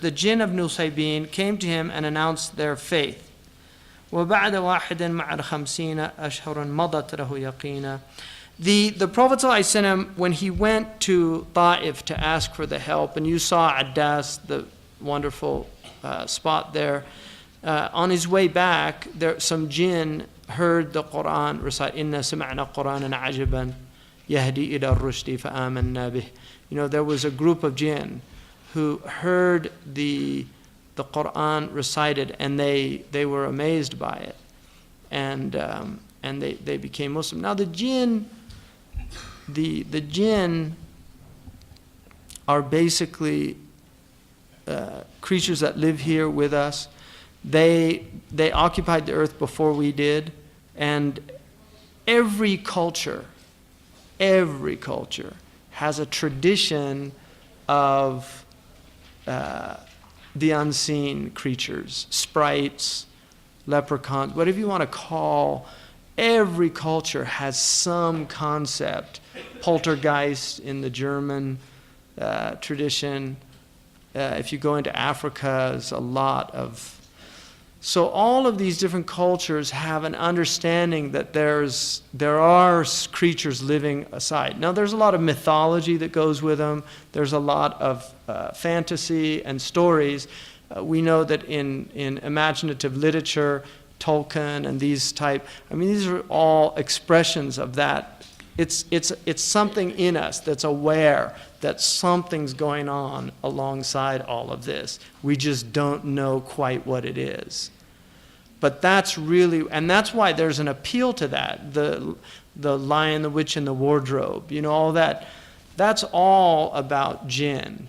the jinn of Nusaybin came to him and announced their faith. وَبَعْدَ وَاحِدٍ مَعَ الْخَمْسِينَ أَشْهُرًا مَضَتْ لَهُ يَقِينًا. The Prophet ﷺ, when he went to Ta'if to ask for the help, and you saw Addas, the wonderful spot there, on his way back, some jinn heard the Quran recite, إِنَّا سَمِعْنَا قُرْآنًا عَجَبًا يَهْدِي إِلَى الرُّشْدِ فَآمَنَّا بِهِ. There was a group of jinn who heard the Quran recited, and they were amazed by it, and they became Muslim. Now the jinn are basically creatures that live here with us. They occupied the earth before we did, and every culture has a tradition of the unseen creatures, sprites, leprechauns, whatever you want to call. Every culture has some concept. Poltergeist in the German tradition. If you go into Africa, there's a lot of... So all of these different cultures have an understanding that there are creatures living aside. Now there's a lot of mythology that goes with them. There's a lot of fantasy and stories. We know that in imaginative literature, Tolkien and these are all expressions of that. It's something in us that's aware that something's going on alongside all of this. We just don't know quite what it is. But that's really, and that's why there's an appeal to that. The Lion, the Witch, and the Wardrobe, all that. That's all about jinn.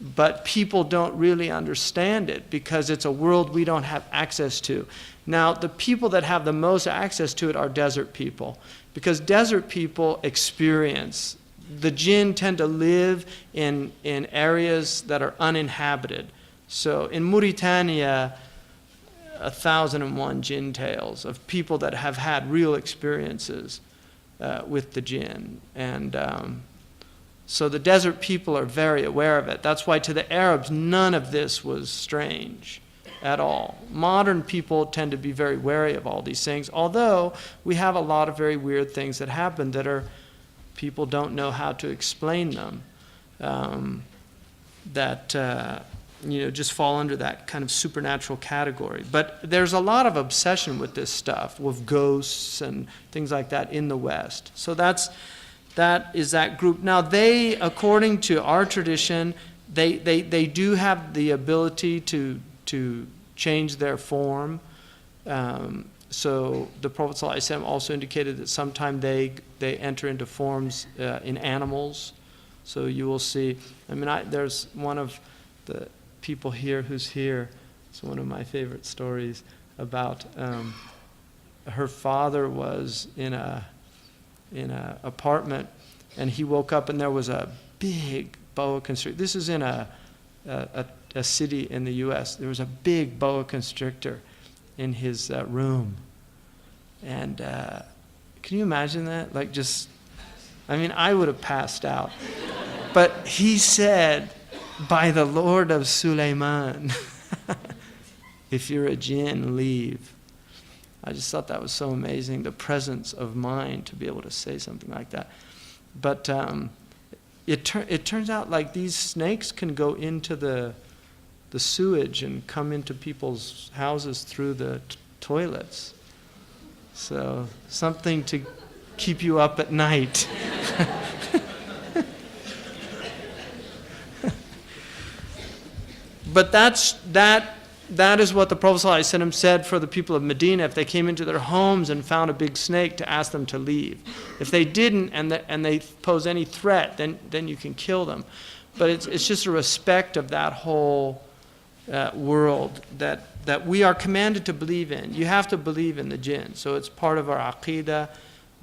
But people don't really understand it because it's a world we don't have access to. Now, the people that have the most access to it are desert people, because desert people experience. The jinn tend to live in areas that are uninhabited. So in Mauritania, 1,001 jinn tales of people that have had real experiences with the jinn. And so the desert people are very aware of it. That's why to the Arabs, none of this was strange at all. Modern people tend to be very wary of all these things, although we have a lot of very weird things that happen that are, people don't know how to explain them, just fall under that kind of supernatural category. But there's a lot of obsession with this stuff, with ghosts and things like that in the West. So that is that group. Now they, according to our tradition, they do have the ability to change their form. So the Prophet ﷺ also indicated that sometime they enter into forms in animals. So you will see, there's one of the people here who's here, it's one of my favorite stories about her father was in a apartment, and he woke up and there was a big boa constrictor. This is in a city in the U.S. There was a big boa constrictor in his room. And can you imagine that? I would have passed out. But he said, by the Lord of Suleiman, if you're a jinn, leave. I just thought that was so amazing, the presence of mind to be able to say something like that. But it turns out like these snakes can go into the sewage and come into people's houses through the toilets. So something to keep you up at night. But that is what the Prophet ﷺ said for the people of Medina if they came into their homes and found a big snake, to ask them to leave. If they didn't and they pose any threat, then you can kill them. But it's just a respect of that whole world that we are commanded to believe in. You have to believe in the jinn. So it's part of our aqidah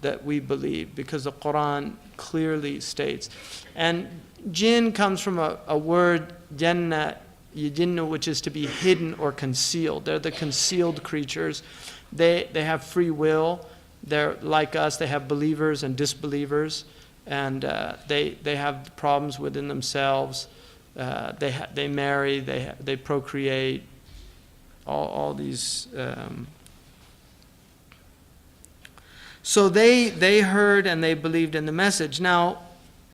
that we believe, because the Quran clearly states. And jinn comes from a word, janna, yajinnu, which is to be hidden or concealed. They're the concealed creatures. They have free will. They're like us. They have believers and disbelievers. And they have problems within themselves. They marry, they procreate, all these. So they heard and they believed in the message. Now,